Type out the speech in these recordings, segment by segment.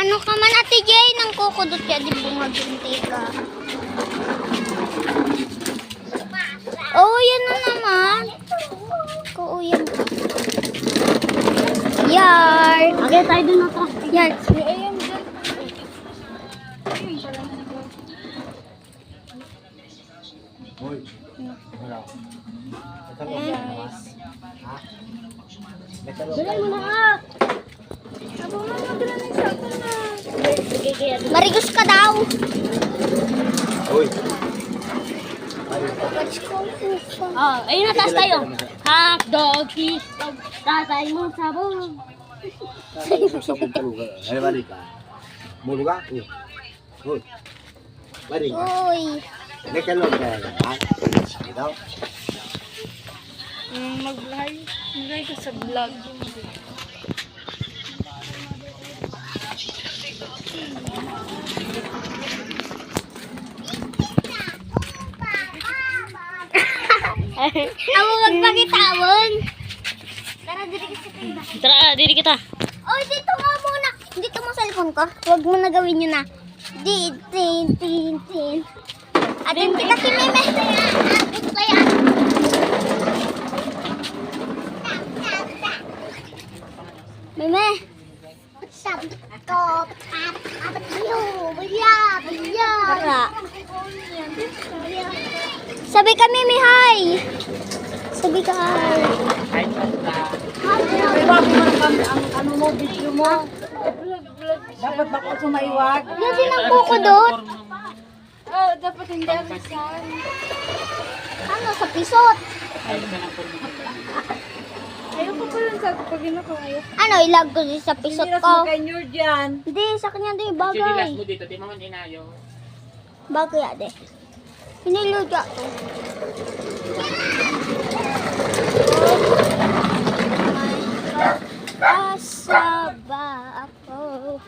Ano ka man, Ate Jay? Nang kukudot ka, di bungag yung teka. Oh, yan na naman. Kuuyan ka. Yar. Okay, tayo dun na to. Yar. Hoy. Wala. Dalay mo na nga. Marigos ka daw. Hoy. Let's go. Oh, ayun na, taas tayo. Hotdog, cheese, dog, tatay mo sabog. Ay, balik ka. Mulu ka? Hoy. Balik ka. Uy. Nakalog ka. Ha? Ito? Mag-live ka sa vlog. Ako magpakitawon. Tara, dito kita. Tara, diri kita. Oh, dito nga muna. Dito mo cellphone ko. Huwag mo na gawin yun na. Tin. Atin kita si Meme. Abot pa yan. Meme. Sabi ko. Abot kayo. Baya. Tara. Sabi ka, Meme, hi. Sabi ka, hi. Ano mo, video mo? Dapat bako sumaiwag. Yan din ang kukudot. Oh, dapat hindi alisan. Ano, sa pisot. Ayoko pa lang sa pag ko ngayon. Ano, ilag ko din sa pisot ko. Nyor dyan. Hindi, sa kanya din Sinilas bagay. mo dito, di mo man inayo. Bagay ade. Hiniludya to. Asa ba ako?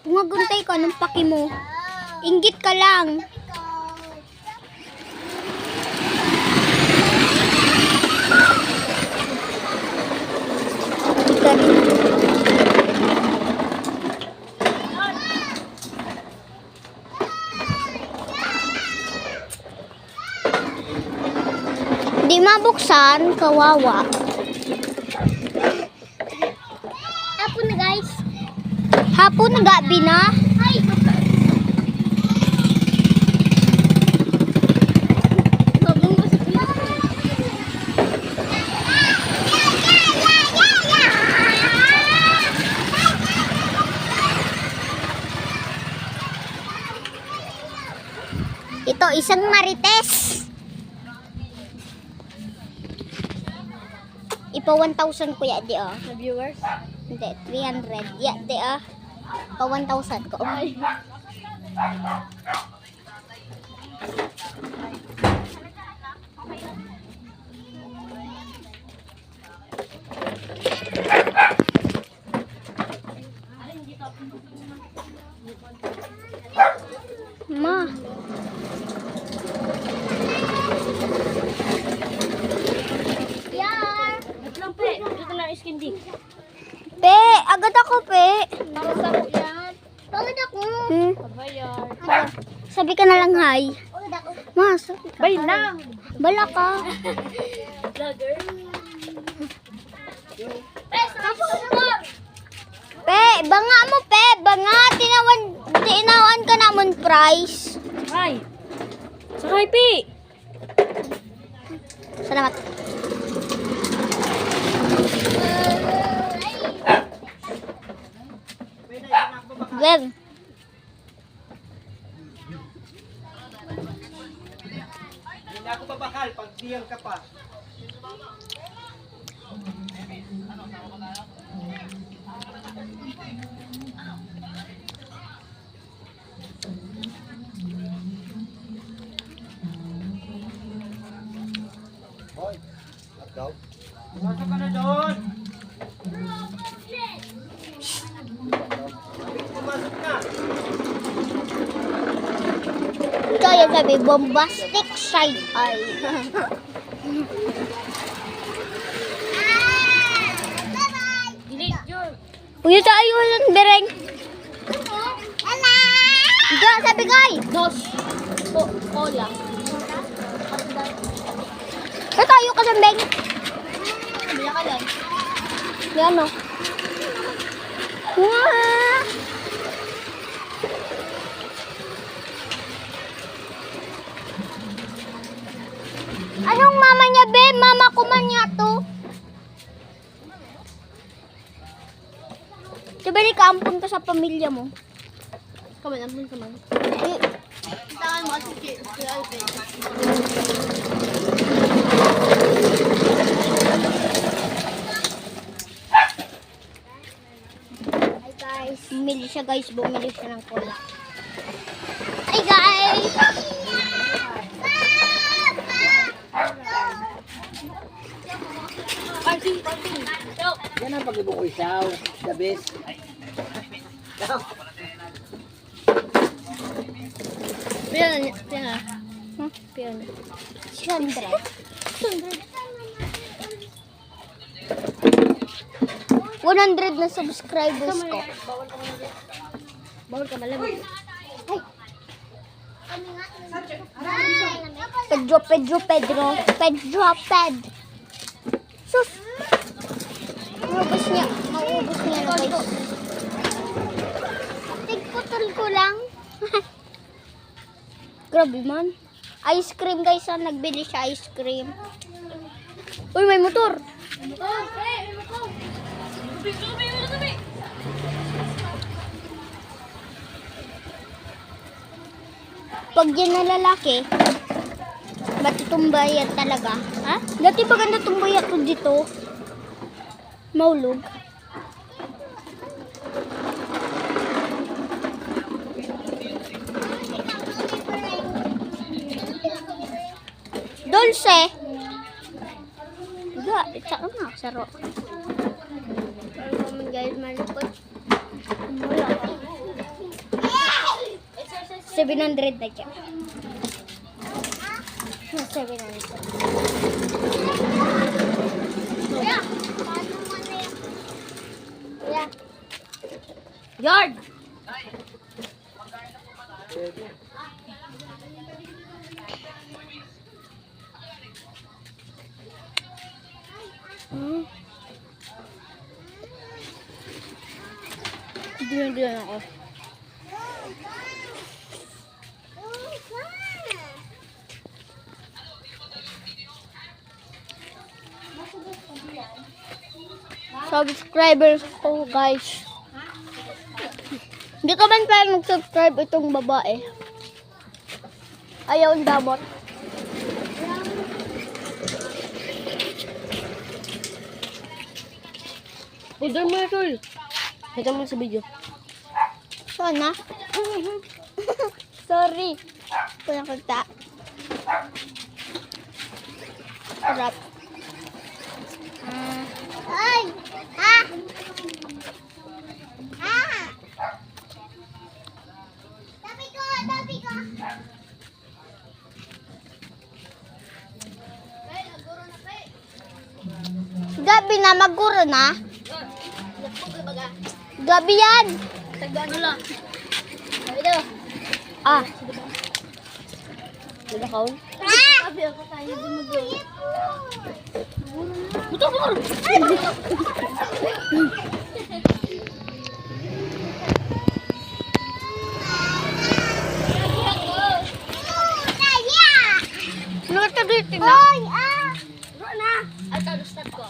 Pumaguntay ka ng paki mo. Inggit ka lang. Ika rin. Di mabuksan, kawawa. Hapon na guys. Hapon na gabi na. Ito, isang marites. Ipa 1,000 kuya, di oh. Sa viewers? Hindi, 300. Ya, di ah. Pa 1,000 ko. Ma. Yar. Lang pe, dito na iskindi. Pe, agad ako, pe. Nakasaro yan. Agad ako. Kabayar. Sabi ka na lang hi. Mas. Bay lang. Bala ka. Vlogger. Pe, banga mo, pe. Banga. Tinawan ka namon price. Hi. Sakay pi. Salamat. Gwen. Hindi ako babakal pag diyang ka pa. Ikaw? Kaya sabi, bombastic side eye. Delete yun. Puyo tayo ng bereng. Diga, sabi kay. Dos. Cola. Ito tayo ka ng beng. Bila ka lang. Yan o. Wah! Anong mama niya, be? Mama ko man niya to. Diba di kaampun ka sa pamilya mo? Kaman, ampun ka man. Eh, Tangan mo kasi si Alvin. Hi guys. Bumili siya guys. Bumili siya ng cola. Hi guys. Parking. Yo. Yan ang pag-ibong ko isaw. The best. Pila. Hmm? Piyon. 100. 100 na subscribers ko. Bawal ka malamig. Pedro. Sus! Maubos niya na guys. Tigputol ko lang. Grabe man. Ice cream guys, nagbili siya ice cream. Uy, may motor. Pag yan na lalaki, ba't itong bayat talaga? Ha? Dati ba ganda itong bayat ko dito? Maulog. Dulce. Ga, tsaka nga, saro. Pero naman guys, malipot. Wala. 700 na siya. 700. Kuya! Kuya! Yard. Diyan ako. Subscribers ko guys. Hindi ka man pala mag-subscribe itong babae. Ayaw ang damot. Order mo na, Tol. Kita mo sa video. Sana. Sorry. Kuya kagta. Sarap. Ay! Ah! Ah! Tabi ko! Gabi na, maguro na. Gabi yan. Tagano lang. Gabi daw. Ah. Diba kaon? Ah! Sabi ako tayo din mag-go. Buto. Luto dito na. Ay, ah. Bro na. Ay, start ko.